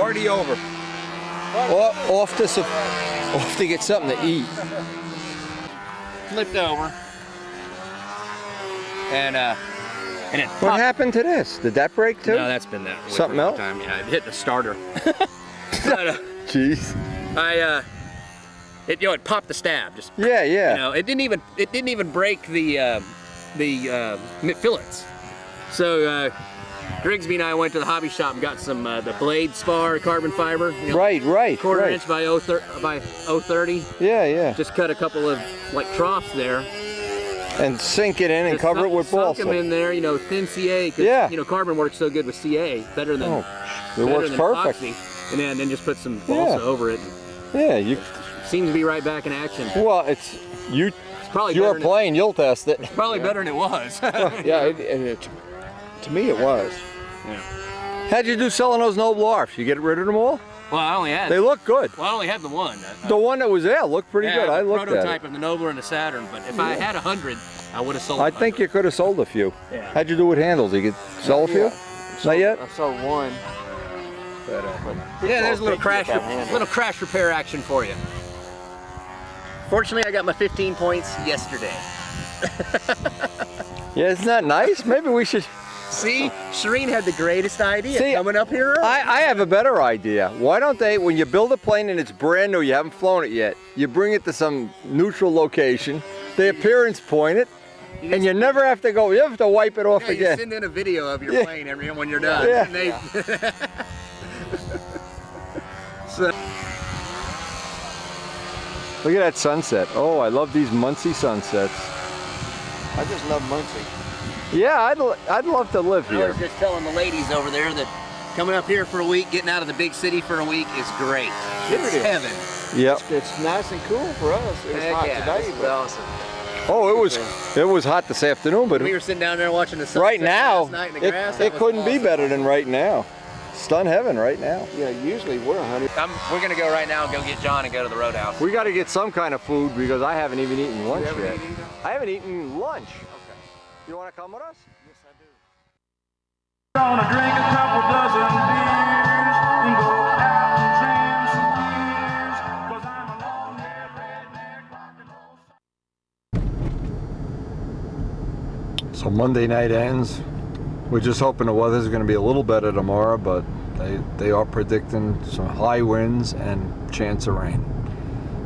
Party over. Off to get something to eat. Flipped over. And it popped. What happened to this? Did that break too? No, that's been that way Something for a long else? time. Yeah, it hit the starter. But, Jeez. it popped the stab. Just Yeah. you know, it didn't even break the fillets. So Grigsby and I went to the hobby shop and got some the Blade Spar carbon fiber. You know, Right. Quarter inch by 030. Yeah. Just cut a couple of like troughs there. And sink it in and Just cover it with sunk them balsa. in there, you know, thin CA. Cause, Yeah. You know, carbon works so good with CA, better than It better works than perfect. epoxy. And then just put some balsa over it. Yeah, you. Seems to be right back in action. Well, it's you. It's probably You're better than playing. You'll test it. probably better than it was. Yeah, to me it was. Yeah. How'd you do selling those Noble Arfs? You get rid of them all? Well, I only had. They look good. Well, I only had the one. The one that was there looked pretty Yeah, good. I the looked at prototype it. of the Nobler and the Saturn. But if I had 100, I would have sold. I 100. think you could have sold a few. Yeah. How'd you do with handles? You could sell a few? Not yet? I sold one. But, Yeah, there's a little people crash, about handle. little crash repair action for you. Fortunately, I got my 15 points yesterday. Yeah, isn't that nice? Maybe we should. See, Shireen had the greatest idea See, coming up here. Early. I have a better idea. Why don't they, when you build a plane and it's brand new, you haven't flown it yet, you bring it to some neutral location, they appearance point it, and you never have to go, you have to wipe it off Yeah, you again. send in a video of your Yeah. plane when you're done. Yeah. And they, so, Look at that sunset. Oh, I love these Muncie sunsets. I just love Muncie. Yeah, I'd love to live I here. was just telling the ladies over there that coming up here for a week, getting out of the big city for a week is great. Sure It's it is. heaven. Yep. It's nice and cool for us. It was Heck hot yeah, today, this is but awesome. Oh, it was hot this afternoon, but We were sitting down there watching the sunset right now, last night in the grass. That it was couldn't be awesome. better than right now. Stun heaven right now. yeah, usually we're 100. We're gonna go right now and go get John and go to the Roadhouse. We got to get some kind of food because I haven't even eaten lunch haven't yet. eaten either? I haven't eaten lunch. Okay. You want to come with us? Yes, I do. Gonna drink a couple dozen beers and go out and jam some years, 'cause I'm a long-haired redneck rock and roll. So Monday night ends. We're just hoping the weather's going to be a little better tomorrow, but they are predicting some high winds and chance of rain.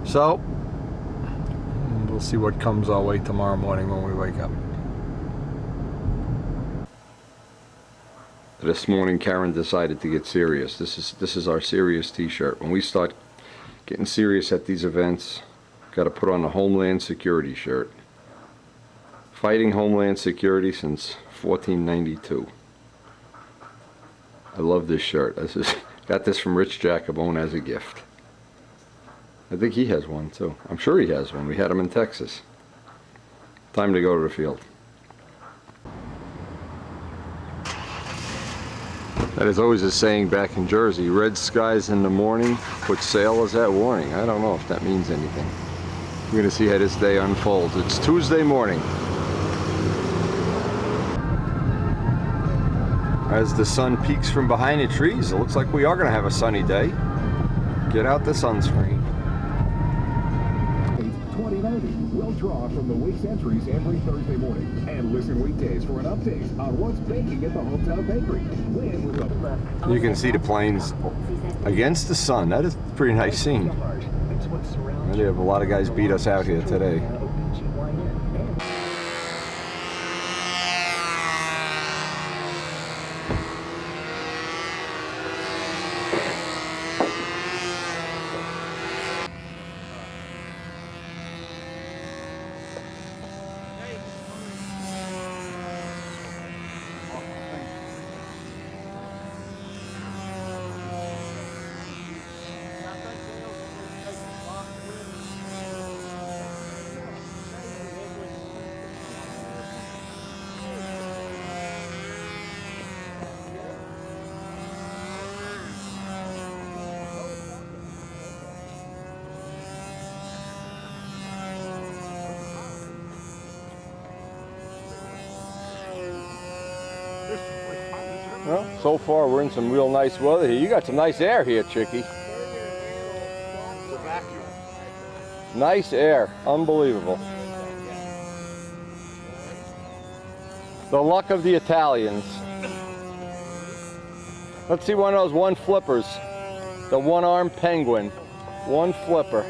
So we'll see what comes our way tomorrow morning when we wake up. This morning Karen decided to get serious. This is our serious t-shirt. When we start getting serious at these events, got to put on the Homeland Security shirt. Fighting Homeland Security since 1492. I love this shirt. Got this from Rich Jacobone as a gift. I think he has one too. I'm sure he has one. We had him in Texas. Time to go to the field. That is always a saying back in Jersey, red skies in the morning, put sailors at warning. I don't know if that means anything. We're going to see how this day unfolds. It's Tuesday morning. As the sun peeks from behind the trees, it looks like we are going to have a sunny day. Get out the sunscreen. 2090. We'll draw from the week's entries every Thursday morning. And listen weekdays for an update on what's baking at the Hometown Bakery. Win with the You can see the planes against the sun. That is a pretty nice scene. They have a lot of guys beat us out here today. Well, so far we're in some real nice weather here. You got some nice air here, Chicky. Nice air, unbelievable. The luck of the Italians. Let's see one of those one flippers. The one-armed penguin. One flipper.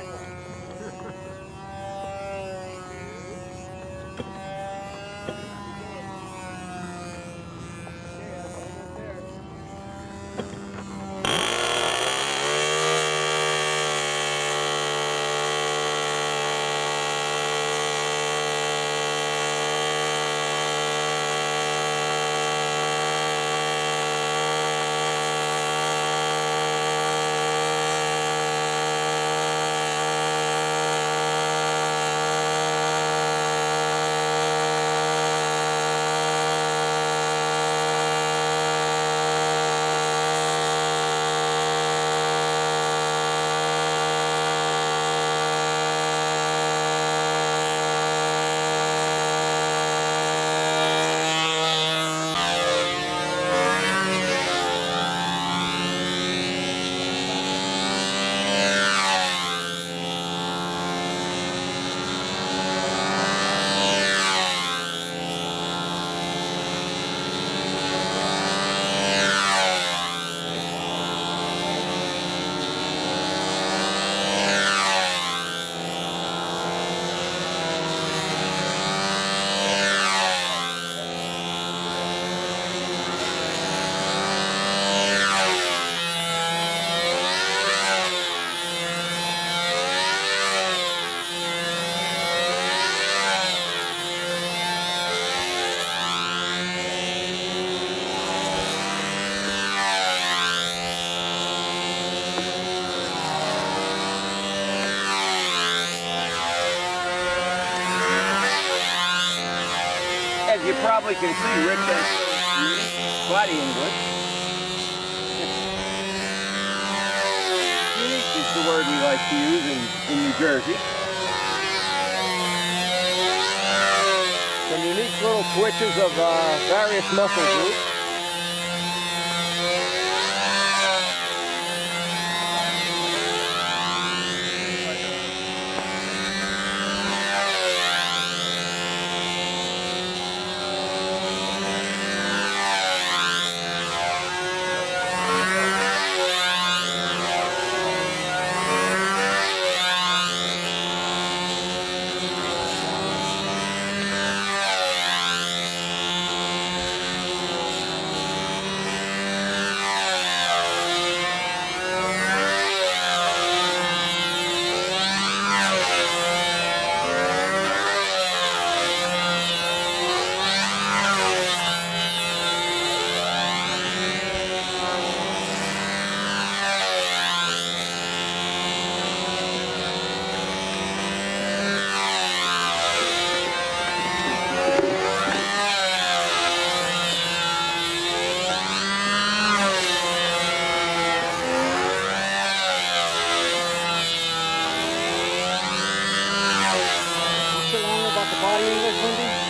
As you probably can see, Rick has body English. Unique is the word we like to use in New Jersey. Some unique little twitches of various muscle groups.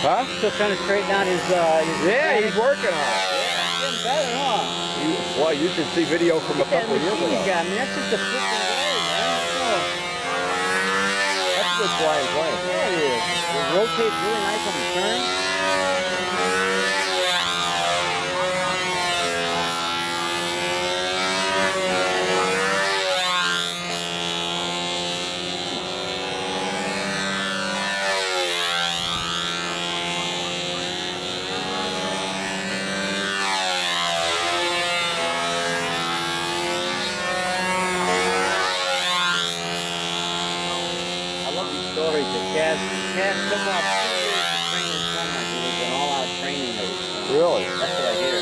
Huh? Still trying to straighten out his Yeah, he's working on it. getting better, huh? Well, you should see video from a couple of years machine ago. got me. That's just a freaking blade, man. That's good flying plane. Yeah, it is. It rotates really nice on the turn. I love these stories that Chaz took off 2 years to train his son like it was an all-out training that was done. Really? That's what I hear.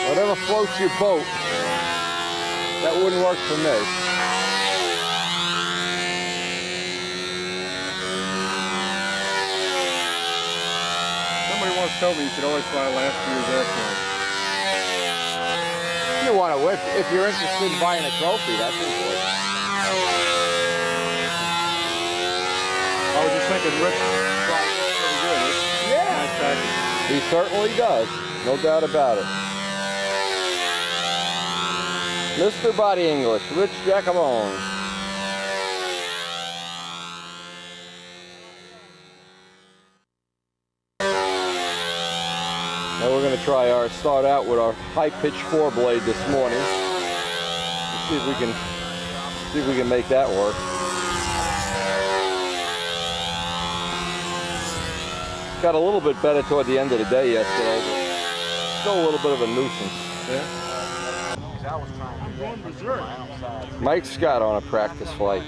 Whatever floats your boat, that wouldn't work for me. Somebody once told me you should always fly last year's airplane. You want to, if you're interested in buying a trophy, that's important. thinking Rich flies this pretty good. Yeah. Nice package. He certainly does. No doubt about it. Mr. Body English, Rich Giacomone. Now we're going to start out with our high-pitch 4-blade this morning. Let's see if we can make that work. Got a little bit better toward the end of the day yesterday, but still a little bit of a nuisance. Yeah. Mike Scott on a practice flight.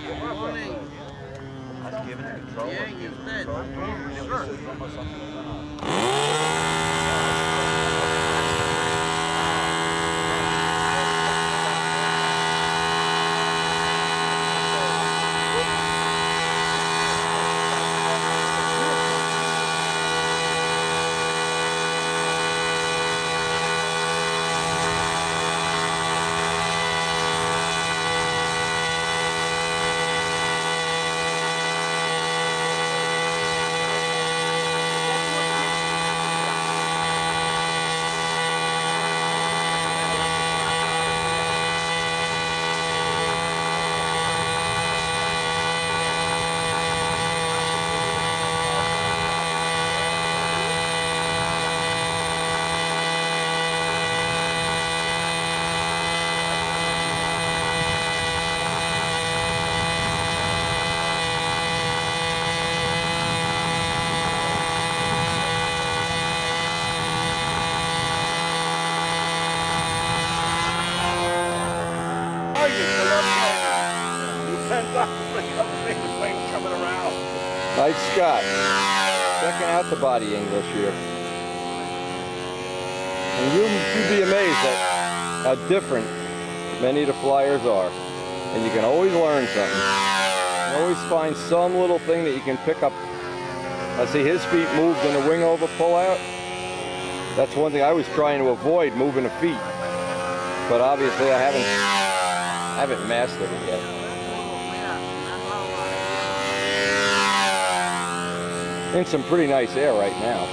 Mike Scott, checking out the Body English here. And you'd be amazed at how different many of the flyers are. And you can always learn something. You can always find some little thing that you can pick up. I see his feet moved in the wing over pullout. That's one thing I was trying to avoid, moving the feet. But obviously I haven't mastered it yet. In some pretty nice air right now.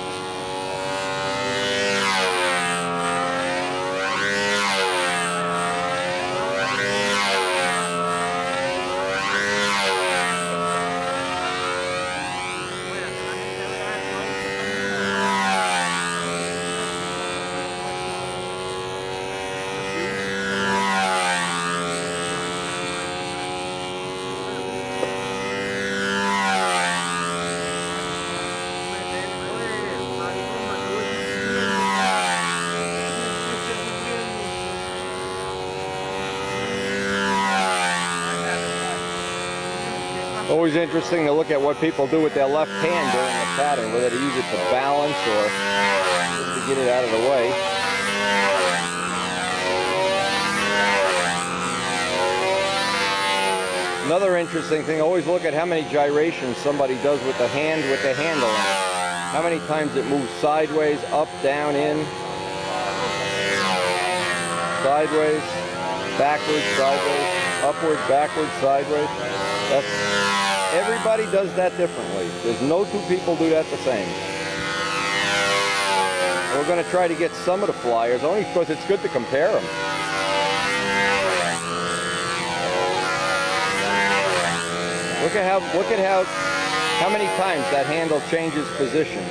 Always interesting to look at what people do with their left hand during the pattern, whether they use it to balance or just to get it out of the way. Another interesting thing, always look at how many gyrations somebody does with the hand with the handle in it. How many times it moves sideways, up, down, in, sideways, backwards, sideways, upward, backwards, sideways. Everybody does that differently. There's no two people do that the same. We're going to try to get some of the flyers, only because it's good to compare them. Look at how many times that handle changes position.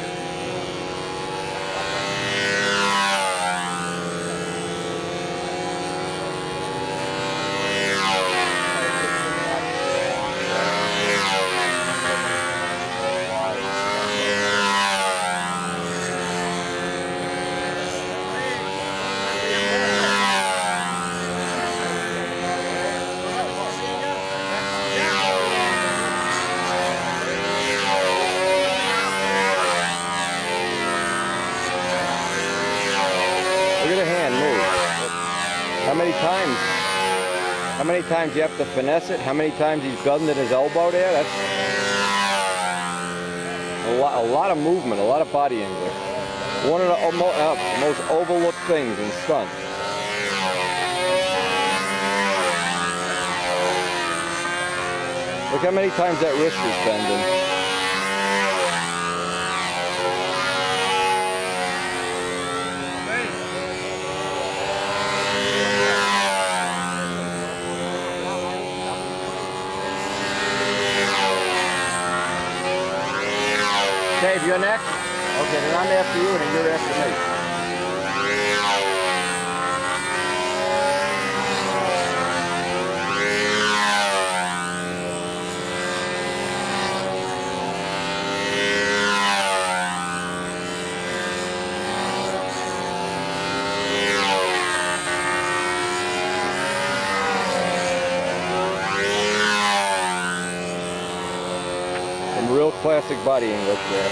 How many times you have to finesse it? How many times he's bending his elbow there? That's a lot of movement, a lot of body English. One of the most overlooked things in stunts. Look how many times that wrist is bending. Dave, you're next? Okay, then I'm after you and then you're after me. Some real classic body English there.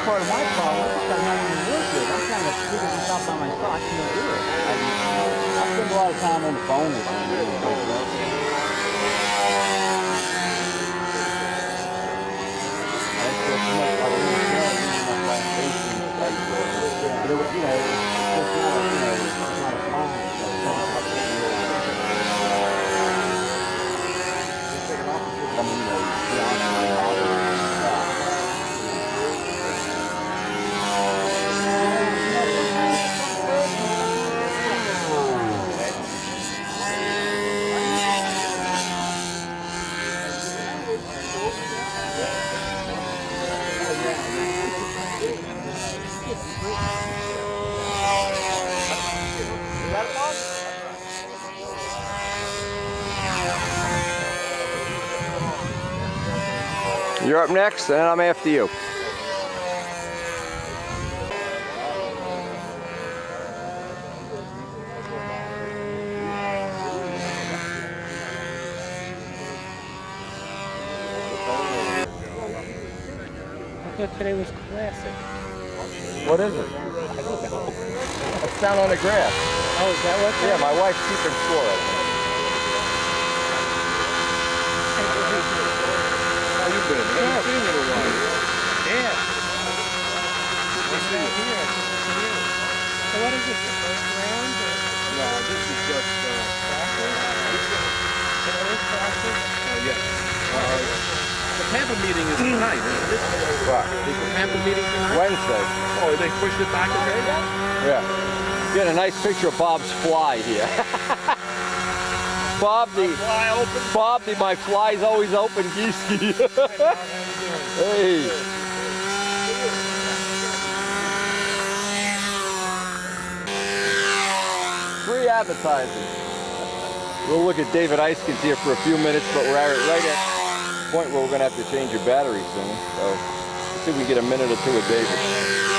Part of my problem. I'm not even work good. I'm trying to figure this out by myself. I can't do it. I spend a lot of time on the phone with them. You're up next, and I'm after you. I thought today was classic. What is it? It's down on the grass. Oh, is that what? Yeah, my wife's keeping score of it. How you been? I haven't seen you in a while. Yeah. What's that here? So what is this, the first round? Or? No, this is just Practice? It is practice? yes. The Tampa meeting is tonight, isn't it? What? Is the Tampa meeting tonight? Wednesday. Oh, they pushed it back again? Yeah. Get a nice picture of Bob's fly here. Bob the my fly's always open, Geeski. Hey. Free advertising. We'll look at David Eiskens here for a few minutes, but we're right at the point where we're going to have to change your battery soon. So let's see if we get a minute or two with David.